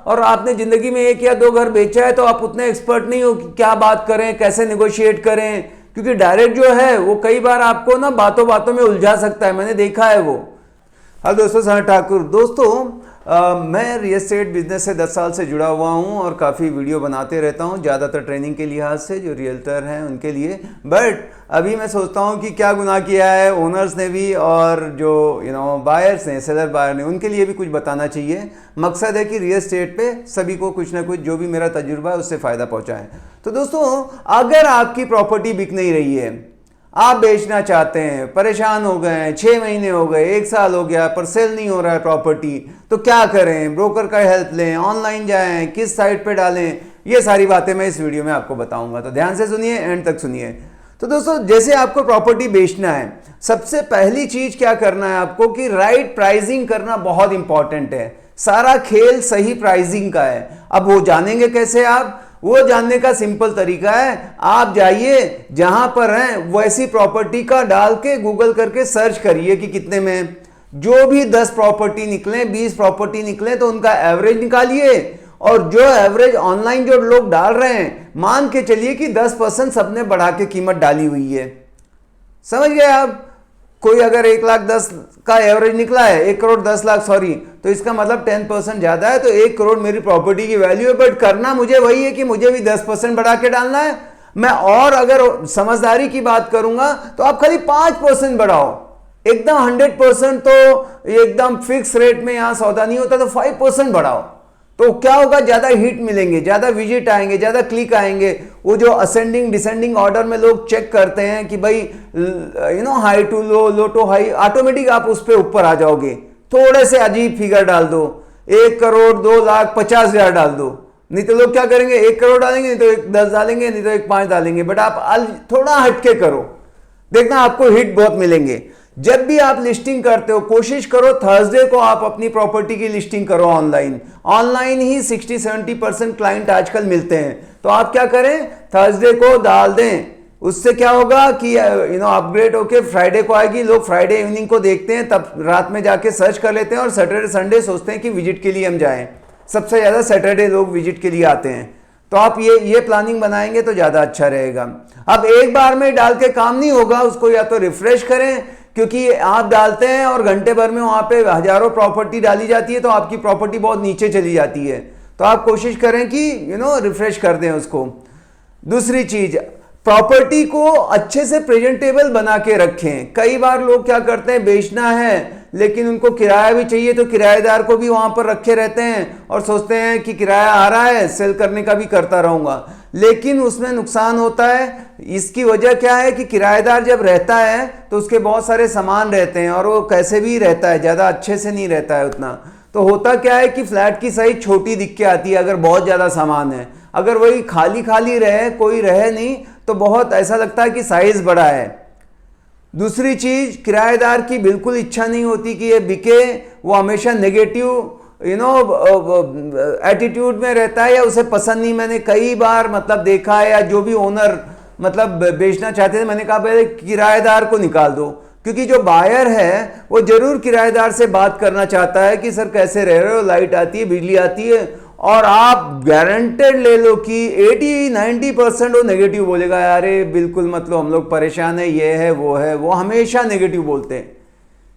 और आपने जिंदगी में 1 या 2 घर बेचा है तो आप उतने एक्सपर्ट नहीं हो कि क्या बात करें, कैसे नेगोशिएट करें, क्योंकि डायरेक्ट जो है वो कई बार आपको ना बातों बातों में उलझा सकता है, मैंने देखा है वो। हेलो दोस्तों, सर ठाकुर। दोस्तों मैं रियल एस्टेट बिजनेस से 10 साल से जुड़ा हुआ हूं और काफ़ी वीडियो बनाते रहता हूं, ज़्यादातर ट्रेनिंग के लिहाज से जो रियल्टर हैं उनके लिए। बट अभी मैं सोचता हूं कि क्या गुनाह किया है ओनर्स ने भी और जो बायर्स हैं, सेलर बायर ने, उनके लिए भी कुछ बताना चाहिए। मकसद है कि रियल एस्टेट पे सभी को कुछ ना कुछ जो भी मेरा तजुर्बा है उससे फ़ायदा पहुँचाएँ। तो दोस्तों, अगर आपकी प्रॉपर्टी बिक नहीं रही है, आप बेचना चाहते हैं, परेशान हो गए हैं, 6 महीने हो गए, 1 साल हो गया पर सेल नहीं हो रहा है प्रॉपर्टी, तो क्या करें? ब्रोकर का हेल्प लें, ऑनलाइन जाएं, किस साइट पे डालें, ये सारी बातें मैं इस वीडियो में आपको बताऊंगा। तो ध्यान से सुनिए, एंड तक सुनिए। तो दोस्तों, जैसे आपको प्रॉपर्टी बेचना है, सबसे पहली चीज क्या करना है आपको कि राइट प्राइसिंग करना बहुत इंपॉर्टेंट है। सारा खेल सही प्राइसिंग का है। अब वो जानेंगे कैसे आप? वो जानने का सिंपल तरीका है, आप जाइए जहां पर हैं वैसी प्रॉपर्टी का डाल के गूगल करके सर्च करिए कि कितने में। जो भी 10 प्रॉपर्टी निकले, 20 प्रॉपर्टी निकले तो उनका एवरेज निकालिए, और जो एवरेज ऑनलाइन जो लोग डाल रहे हैं, मान के चलिए कि 10% सबने बढ़ा के कीमत डाली हुई है। समझ गए आप? कोई अगर 1,10,00,000 का एवरेज निकला है, 1,10,00,000 सॉरी, तो इसका मतलब 10% ज्यादा है, तो 1 करोड़ मेरी प्रॉपर्टी की वैल्यू है। बट करना मुझे वही है कि मुझे भी 10% बढ़ा के डालना है मैं। और अगर समझदारी की बात करूंगा तो आप खाली 5% बढ़ाओ। एकदम 100% तो एकदम फिक्स रेट में यहां सौदा नहीं होता, तो 5% बढ़ाओ। तो क्या होगा? ज्यादा हिट मिलेंगे, ज्यादा विजिट आएंगे, ज्यादा क्लिक आएंगे। वो जो असेंडिंग डिसेंडिंग ऑर्डर में लोग चेक करते हैं कि भाई high to low, low to high, automatic आप उस पर ऊपर आ जाओगे। थोड़े से अजीब फिगर डाल दो, 1 करोड़ 2,50,000 डाल दो। नहीं तो लोग क्या करेंगे? 1 करोड़ डालेंगे, नहीं तो 1,10 डालेंगे, नहीं तो 1,5 डालेंगे। बट आप थोड़ा हटके करो, देखना आपको हिट बहुत मिलेंगे। जब भी आप लिस्टिंग करते हो, कोशिश करो थर्सडे को आप अपनी प्रॉपर्टी की लिस्टिंग करो ऑनलाइन। ऑनलाइन ही 60-70% क्लाइंट आजकल मिलते हैं। तो आप क्या करें? थर्सडे को डाल दें। उससे क्या होगा कि अपग्रेड होके फ्राइडे को आएगी। लोग फ्राइडे इवनिंग को देखते हैं, तब रात में जाके सर्च कर लेते हैं, और सैटरडे संडे सोचते हैं कि विजिट के लिए हम जाएं। सबसे ज्यादा सैटरडे लोग विजिट के लिए आते हैं। तो आप ये प्लानिंग बनाएंगे तो ज्यादा अच्छा रहेगा। अब एक बार में डाल के काम नहीं होगा, उसको या तो रिफ्रेश करें, क्योंकि आप डालते हैं और घंटे भर में वहां पे हजारों प्रॉपर्टी डाली जाती है, तो आपकी प्रॉपर्टी बहुत नीचे चली जाती है। तो आप कोशिश करें कि रिफ्रेश कर दें उसको। दूसरी चीज, प्रॉपर्टी को अच्छे से प्रेजेंटेबल बना के रखें। कई बार लोग क्या करते हैं, बेचना है लेकिन उनको किराया भी चाहिए, तो किराएदार को भी वहां पर रखे रहते हैं और सोचते हैं कि किराया आ रहा है, सेल करने का भी करता रहूंगा, लेकिन उसमें नुकसान होता है। इसकी वजह क्या है कि किराएदार जब रहता है तो उसके बहुत सारे सामान रहते हैं, और वो कैसे भी रहता है, ज्यादा अच्छे से नहीं रहता है उतना। तो होता क्या है कि फ्लैट की साइज छोटी दिख के आती है अगर बहुत ज्यादा सामान है। अगर वही खाली खाली रहे, कोई रहे नहीं, तो बहुत ऐसा लगता है कि साइज बड़ा है। दूसरी चीज, किराएदार की बिल्कुल इच्छा नहीं होती कि ये बिके। वो हमेशा नेगेटिव एटीट्यूड में रहता है, या उसे पसंद नहीं। मैंने कई बार मतलब देखा है, या जो भी ओनर मतलब बेचना चाहते थे, मैंने कहा पहले किराएदार को निकाल दो, क्योंकि जो बायर है वो जरूर किराएदार से बात करना चाहता है कि सर कैसे रह रहे हो, लाइट आती है, बिजली आती है। और आप गारंटेड ले लो कि 80-90% वो नेगेटिव बोलेगा, यारे बिल्कुल मतलब हम लोग परेशान है, ये है वो है। वो हमेशा नेगेटिव बोलते हैं,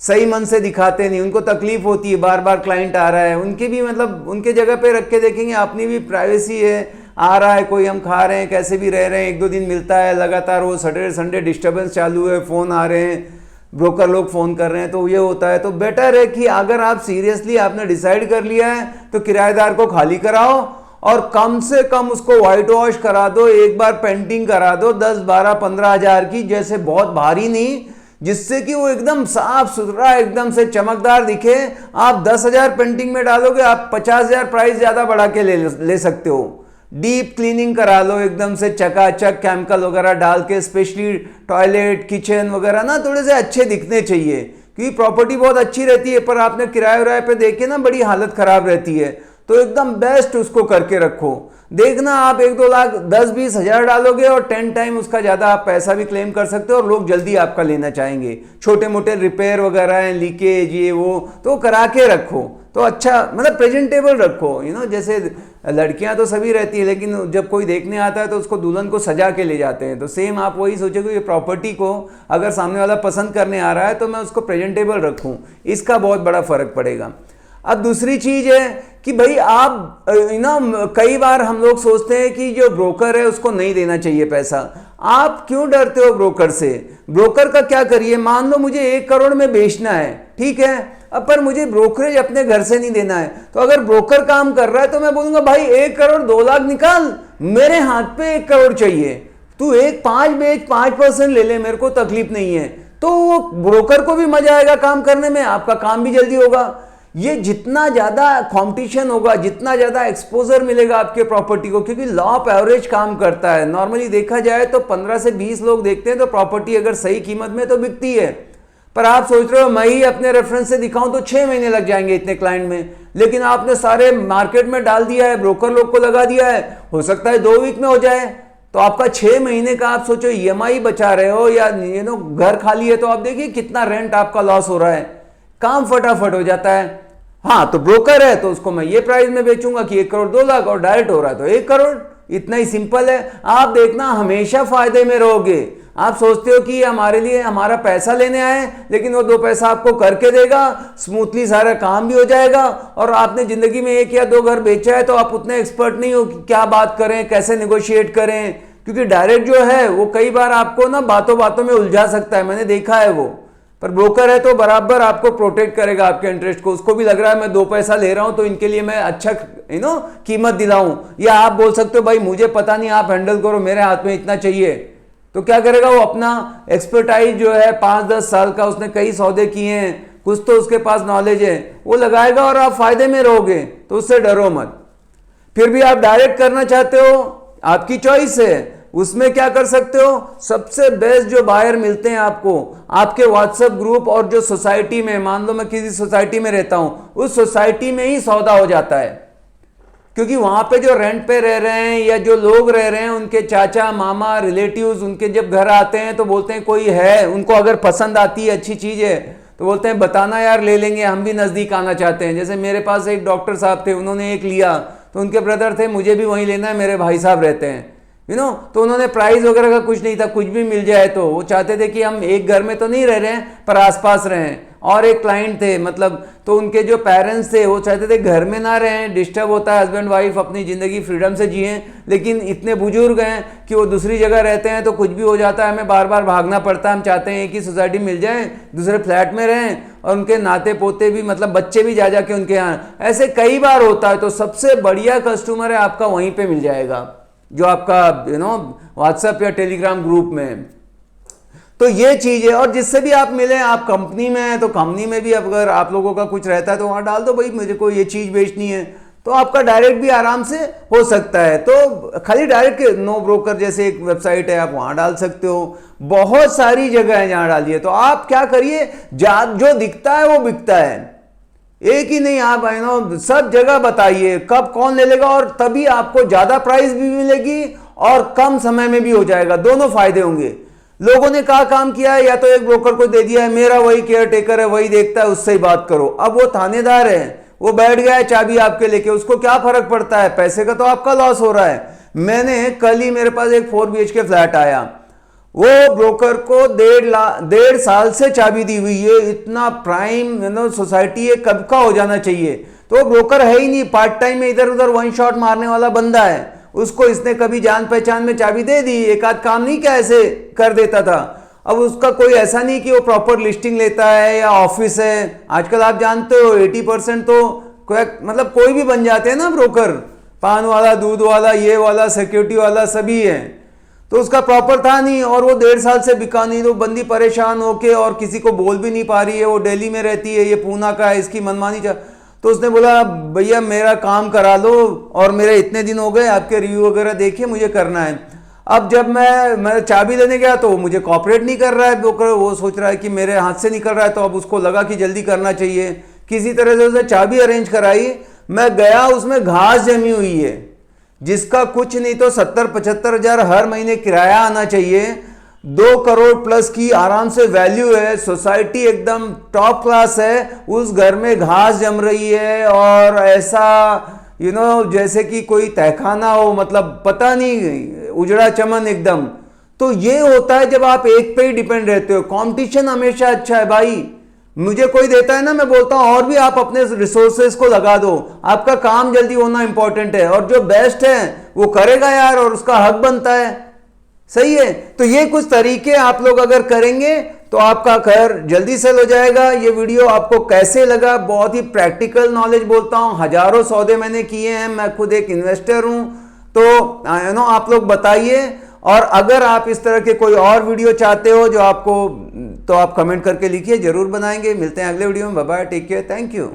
सही मन से दिखाते नहीं। उनको तकलीफ होती है, बार बार क्लाइंट आ रहा है, उनकी भी मतलब उनके जगह पे रख के देखेंगे, अपनी भी प्राइवेसी है। आ रहा है कोई, हम खा रहे हैं, कैसे भी रह रहे हैं, 1-2 दिन मिलता है, लगातार वो सैटरडे संडे डिस्टर्बेंस चालू है, फोन आ रहे हैं, ब्रोकर लोग फोन कर रहे हैं, तो ये होता है। तो बेटर है कि अगर आप सीरियसली आपने डिसाइड कर लिया है तो किराएदार को खाली कराओ, और कम से कम उसको व्हाइट वॉश करा दो, एक बार पेंटिंग करा दो 10-12-15 हजार की, जैसे बहुत भारी नहीं, जिससे कि वो एकदम साफ सुथरा एकदम से चमकदार दिखे। आप 10,000 पेंटिंग में डालोगे, आप 50,000 प्राइस ज्यादा बढ़ा के ले सकते हो। डीप क्लीनिंग करा लो एकदम से, चकाचक केमिकल वगैरह डाल के, स्पेशली टॉयलेट किचन वगैरह ना थोड़े से अच्छे दिखने चाहिए, क्योंकि प्रॉपर्टी बहुत अच्छी रहती है, पर आपने किराए उराए पे देखे ना बड़ी हालत खराब रहती है। तो एकदम बेस्ट उसको करके रखो। देखना आप 1-2 लाख 10-20 हजार डालोगे और 10 टाइम उसका ज्यादा आप पैसा भी क्लेम कर सकते हो, और लोग जल्दी आपका लेना चाहेंगे। छोटे मोटे रिपेयर वगैरह हैं, लीकेज ये वो, तो करा के रखो। तो अच्छा मतलब प्रेजेंटेबल रखो, जैसे लड़कियां तो सभी रहती है, लेकिन जब कोई देखने आता है तो उसको दुल्हन को सजा के ले जाते हैं। तो सेम आप वही सोचोगे कि प्रॉपर्टी को अगर सामने वाला पसंद करने आ रहा है तो मैं उसको प्रेजेंटेबल रखूं, इसका बहुत बड़ा फर्क पड़ेगा। अब दूसरी चीज है कि भाई आप कई बार हम लोग सोचते हैं कि जो ब्रोकर है उसको नहीं देना चाहिए पैसा। आप क्यों डरते हो ब्रोकर से? ब्रोकर का क्या करिए, मान लो मुझे 1 करोड़ में बेचना है, ठीक है, अब पर मुझे ब्रोकरेज अपने घर से नहीं देना है, तो अगर ब्रोकर काम कर रहा है तो मैं बोलूंगा भाई 1 करोड़ 2 लाख निकाल, मेरे हाथ पे 1 करोड़ चाहिए, तू 5 बेच, 5% ले ले, मेरे को तकलीफ नहीं है। तो वो ब्रोकर को भी मजा आएगा काम करने में, आपका काम भी जल्दी होगा। ये जितना ज्यादा कंपटीशन होगा, जितना ज्यादा एक्सपोजर मिलेगा आपके प्रॉपर्टी को, क्योंकि लॉ ऑफ एवरेज काम करता है। नॉर्मली देखा जाए तो 15 से 20 लोग देखते हैं तो प्रॉपर्टी अगर सही कीमत में तो बिकती है। पर आप सोच रहे हो मैं ही अपने रेफरेंस से दिखाऊं तो 6 महीने लग जाएंगे इतने क्लाइंट में, लेकिन आपने सारे मार्केट में डाल दिया है, ब्रोकर लोग को लगा दिया है, हो सकता है 2 वीक में हो जाए। तो आपका 6 महीने का आप सोचो EMI बचा रहे हो, या घर खाली है तो आप देखिए कितना रेंट आपका लॉस हो रहा है, काम फटाफट हो जाता है। हाँ, तो ब्रोकर है तो उसको मैं ये प्राइस में बेचूंगा कि 1 करोड़ 2 लाख, और डायरेक्ट हो रहा है तो 1 करोड़, इतना ही सिंपल है। आप देखना हमेशा फायदे में रहोगे। आप सोचते हो कि हमारे लिए हमारा पैसा लेने आए, लेकिन वो 2 पैसा आपको करके देगा, स्मूथली सारा काम भी हो जाएगा। और आपने जिंदगी में 1 या 2 घर बेचा है तो आप उतने एक्सपर्ट नहीं हो कि क्या बात करें, कैसे नेगोशिएट करें, क्योंकि डायरेक्ट जो है वो कई बार आपको ना बातों बातों में उलझा सकता है, मैंने देखा है वो। पर ब्रोकर है तो बराबर आपको प्रोटेक्ट करेगा आपके इंटरेस्ट को। उसको भी लग रहा है मैं 2 पैसा ले रहा हूं तो इनके लिए मैं अच्छा कीमत दिलाऊं। या आप बोल सकते हो भाई मुझे पता नहीं, आप हैंडल करो, मेरे हाथ में इतना चाहिए। तो क्या करेगा वो, अपना एक्सपर्टाइज जो है 5-10 साल का, उसने कई सौदे किए हैं, कुछ तो उसके पास नॉलेज है, वो लगाएगा और आप फायदे में रहोगे। तो उससे डरो मत। फिर भी आप डायरेक्ट करना चाहते हो, आपकी चॉइस है, उसमें क्या कर सकते हो। सबसे बेस्ट जो बायर मिलते हैं आपको आपके व्हाट्सएप ग्रुप और जो सोसाइटी में, मान लो मैं किसी सोसाइटी में रहता हूं, उस सोसाइटी में ही सौदा हो जाता है, क्योंकि वहां पे जो रेंट पे रह रहे हैं या जो लोग रह रहे हैं, उनके चाचा मामा रिलेटिव्स उनके जब घर आते हैं तो बोलते हैं कोई है, उनको अगर पसंद आती है, अच्छी चीज है, तो बोलते हैं बताना यार ले लेंगे, हम भी नजदीक आना चाहते हैं। जैसे मेरे पास एक डॉक्टर साहब थे, उन्होंने एक लिया तो उनके ब्रदर थे, मुझे भी वहीं लेना है, मेरे भाई साहब रहते हैं, तो उन्होंने प्राइस वगैरह का कुछ नहीं था, कुछ भी मिल जाए तो वो चाहते थे कि हम एक घर में तो नहीं रह रहे हैं पर आसपास रहें। और एक क्लाइंट थे, मतलब तो उनके जो पेरेंट्स थे वो चाहते थे घर में ना रहें, डिस्टर्ब होता है, हस्बैंड वाइफ अपनी ज़िंदगी फ्रीडम से जिए, लेकिन इतने बुजुर्ग हैं कि वो दूसरी जगह रहते हैं तो कुछ भी हो जाता है, हमें बार बार भागना पड़ता है। हम चाहते हैं कि सोसाइटी मिल जाए, दूसरे फ्लैट में रहें, और उनके नाते पोते भी, मतलब बच्चे भी जा के उनके यहाँ, ऐसे कई बार होता है। तो सबसे बढ़िया कस्टमर है आपका वहीं पर मिल जाएगा, जो आपका व्हाट्सएप या टेलीग्राम ग्रुप में। तो ये चीज है। और जिससे भी आप मिले, आप कंपनी में हैं तो कंपनी में भी अगर आप लोगों का कुछ रहता है तो वहां डाल दो भाई मुझे को ये चीज बेचनी है, तो आपका डायरेक्ट भी आराम से हो सकता है। तो खाली डायरेक्ट नो ब्रोकर जैसे एक वेबसाइट है, आप वहां डाल सकते हो, बहुत सारी जगह है जहां डालिए। तो आप क्या करिए, जो दिखता है वो बिकता है, एक ही नहीं, आप सब जगह बताइए कब कौन ले लेगा, और तभी आपको ज्यादा प्राइस भी मिलेगी और कम समय में भी हो जाएगा, दोनों फायदे होंगे। लोगों ने कहा काम किया है, या तो एक ब्रोकर को दे दिया है, मेरा वही केयर टेकर है, वही देखता है, उससे ही बात करो। अब वो थानेदार है, वो बैठ गया है चाबी आपके लेके, उसको क्या फर्क पड़ता है, पैसे का तो आपका लॉस हो रहा है। मैंने कल ही, मेरे पास एक 4 BHK फ्लैट आया, वो ब्रोकर को 1.5 साल से चाबी दी हुई है, इतना प्राइम सोसाइटी है, कब का हो जाना चाहिए। तो वो ब्रोकर है ही नहीं, पार्ट टाइम में इधर उधर 1 शॉट मारने वाला बंदा है, उसको इसने कभी जान पहचान में चाबी दे दी, एक आध काम नहीं क्या ऐसे कर देता था। अब उसका कोई ऐसा नहीं कि वो प्रॉपर लिस्टिंग लेता है या ऑफिस है, आजकल आप जानते हो 80% तो मतलब कोई भी बन जाते हैं ना ब्रोकर, पान वाला, दूध वाला, ये वाला, सिक्योरिटी वाला, सभी है। तो उसका प्रॉपर था नहीं, और वो 1.5 साल से बिका नहीं, तो बंदी परेशान होके, और किसी को बोल भी नहीं पा रही है, वो दिल्ली में रहती है, ये पूना का है, इसकी मनमानी तो उसने बोला भैया मेरा काम करा लो, और मेरे इतने दिन हो गए, आपके रिव्यू वगैरह देखिए, मुझे करना है। अब जब मैं चाबी लेने गया तो मुझे कॉपरेट नहीं कर रहा है ब्रोकर, वो सोच रहा है कि मेरे हाथ से निकल रहा है, तो अब उसको लगा कि जल्दी करना चाहिए, किसी तरह से उसने चाबी अरेंज कराई। मैं गया, उसमें घास जमी हुई है, जिसका कुछ नहीं तो 70-75 हज़ार हर महीने किराया आना चाहिए। 2 करोड़ प्लस की आराम से वैल्यू है, सोसाइटी एकदम टॉप क्लास है, उस घर में घास जम रही है और ऐसा जैसे कि कोई तहखाना हो, मतलब पता नहीं, उजड़ा चमन एकदम। तो ये होता है जब आप एक पे ही डिपेंड रहते हो। कंपटीशन हमेशा अच्छा है भाई, मुझे कोई देता है ना, मैं बोलता हूं और भी आप अपने रिसोर्सेज को लगा दो, आपका काम जल्दी होना इंपॉर्टेंट है, और जो बेस्ट है वो करेगा यार, और उसका हक बनता है। सही है, तो ये कुछ तरीके आप लोग अगर करेंगे तो आपका घर जल्दी सेल हो जाएगा। ये वीडियो आपको कैसे लगा? बहुत ही प्रैक्टिकल नॉलेज बोलता हूं, हजारों सौदे मैंने किए हैं, मैं खुद एक इन्वेस्टर हूं। तो आप लोग बताइए, और अगर आप इस तरह के कोई और वीडियो चाहते हो जो आपको, तो आप कमेंट करके लिखिए, जरूर बनाएंगे। मिलते हैं अगले वीडियो में, bye bye, take care, thank you.